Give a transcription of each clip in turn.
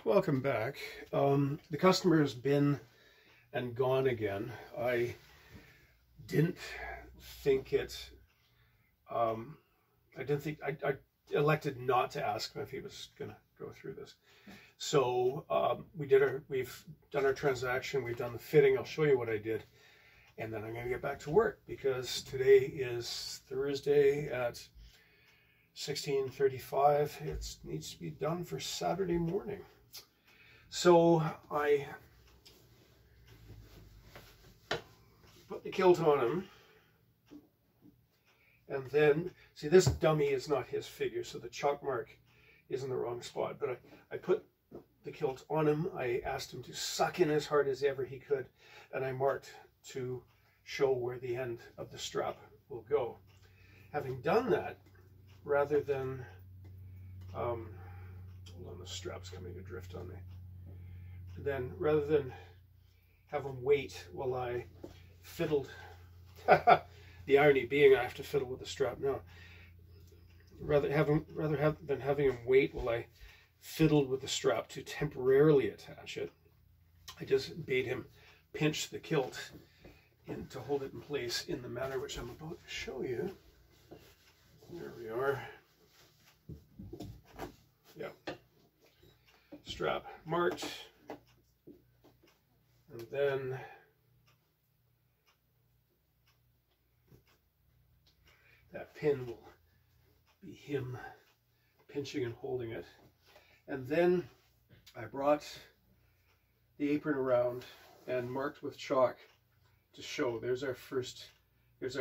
Welcome back. The customer has been and gone again. I didn't think it, I elected not to ask him if he was going to go through this. So we've done our transaction, we've done the fitting. I'll show you what I did. And then I'm going to get back to work because today is Thursday at 16:35. It needs to be done for Saturday morning. So I put the kilt on him, and then see, this dummy is not his figure, so the chalk mark is in the wrong spot. But I put the kilt on him. I asked him to suck in as hard as ever he could, and I marked to show where the end of the strap will go. Having done that, rather than, hold on, the strap's coming adrift on me. Then, rather than have him wait while I fiddled, the irony being I have to fiddle with the strap now. Rather than having him wait while I fiddled with the strap to temporarily attach it, I just bade him pinch the kilt in to hold it in place in the manner which I'm about to show you. There we are. Yeah. Strap marked. And then that pin will be him pinching and holding it. And then I brought the apron around and marked with chalk to show there's our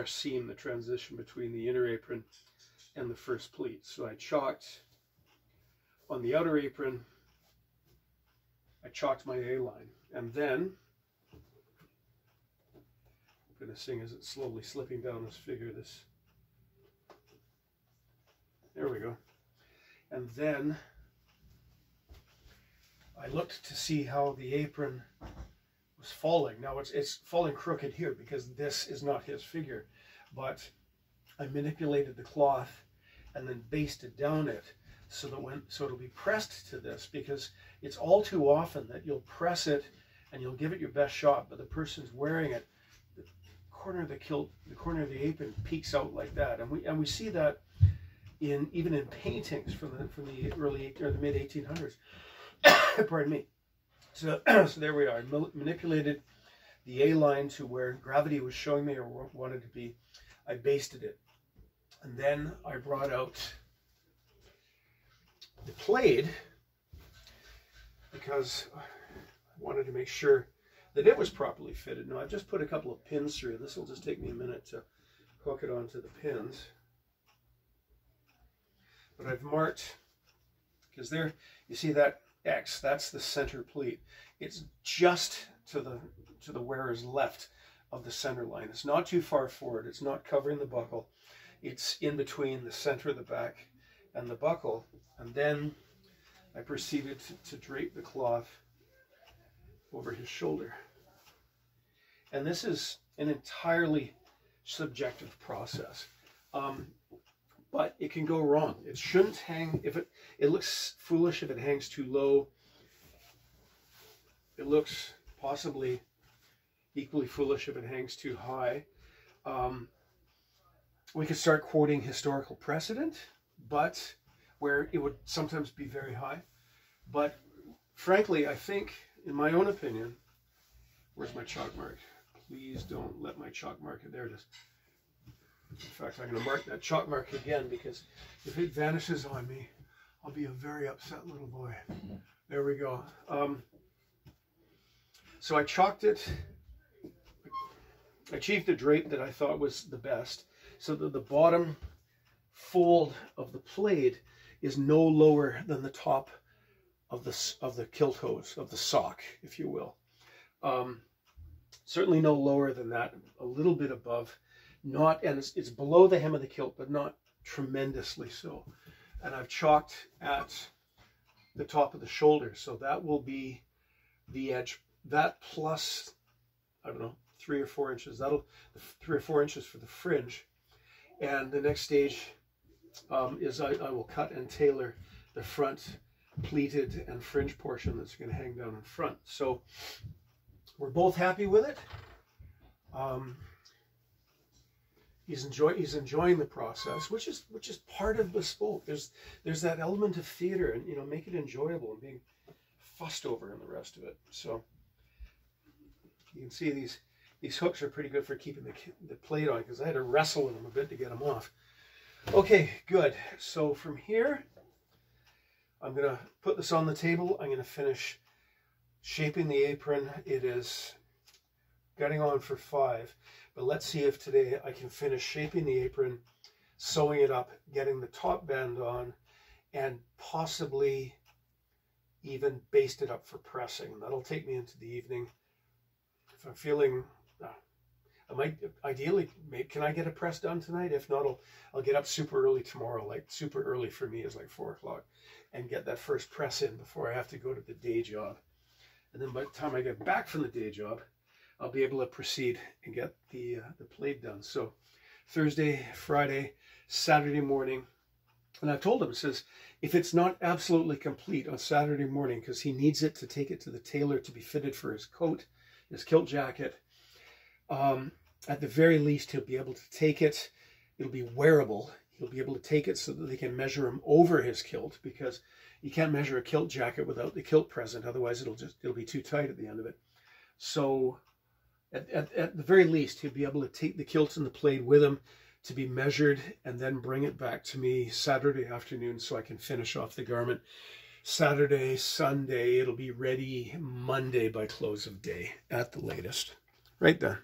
seam, the transition between the inner apron and the first pleat. So I chalked on the outer apron, I chalked my A-line, and then I'm going to sing as it's slowly slipping down this figure, there we go. And then I looked to see how the apron was falling. Now it's falling crooked here because this is not his figure, but I manipulated the cloth and then basted down it so it'll be pressed to this, because it's all too often that you'll press it and you'll give it your best shot, but the person's wearing it, the corner of the kilt, the corner of the apron peeks out like that, and we see that even in paintings from the early or the mid 1800s. Pardon me. So there we are. I manipulated the A-line to where gravity was showing me or wanted to be. I basted it. And then I brought out the blade because I wanted to make sure that it was properly fitted. Now I've just put a couple of pins through. This will just take me a minute to hook it onto the pins. But I've marked, because there, you see that X, that's the center pleat. It's just to the wearer's left of the center line. It's not too far forward. It's not covering the buckle. It's in between the center of the back and the buckle. And then I proceeded to drape the cloth over his shoulder. And this is an entirely subjective process. But it can go wrong. It shouldn't hang, it looks foolish if it hangs too low. It looks possibly equally foolish if it hangs too high. We could start quoting historical precedent, but where it would sometimes be very high. But frankly, I think, in my own opinion, where's my chalk mark? Please don't let my chalk mark, there it is. In fact, I'm going to mark that chalk mark again, because if it vanishes on me, I'll be a very upset little boy. There we go. So I chalked it. I achieved a drape that I thought was the best, so that the bottom fold of the blade is no lower than the top of the kilt hose, of the sock, if you will. Certainly no lower than that, a little bit above. And it's below the hem of the kilt, but not tremendously so. And I've chalked at the top of the shoulder, so that will be the edge. That plus, I don't know, 3 or 4 inches. That'll 3 or 4 inches for the fringe. And the next stage is I will cut and tailor the front pleated and fringe portion that's going to hang down in front. So we're both happy with it. He's enjoying the process, which is part of bespoke. There's that element of theater, and make it enjoyable and being fussed over and the rest of it. So you can see these hooks are pretty good for keeping the plate on, because I had to wrestle with them a bit to get them off. Okay, good. So from here, I'm going to put this on the table. I'm going to finish shaping the apron. It is getting on for 5, but let's see if today I can finish shaping the apron, sewing it up, getting the top band on, and possibly even baste it up for pressing. That'll take me into the evening. If I'm feeling, I might ideally, can I get a press done tonight? If not, I'll get up super early tomorrow. Like super early for me is like 4 o'clock, and get that first press in before I have to go to the day job. And then by the time I get back from the day job, I'll be able to proceed and get the plate done. So Thursday, Friday, Saturday morning. And I told him, it says, if it's not absolutely complete on Saturday morning, because he needs it to take it to the tailor to be fitted for his coat, his kilt jacket, at the very least, he'll be able to take it. It'll be wearable. He'll be able to take it so that they can measure him over his kilt, because you can't measure a kilt jacket without the kilt present. Otherwise, it'll be too tight at the end of it. So at the very least, he'll be able to take the kilt and the plaid with him to be measured, and then bring it back to me Saturday afternoon so I can finish off the garment. Saturday, Sunday, it'll be ready Monday by close of day at the latest. Right then.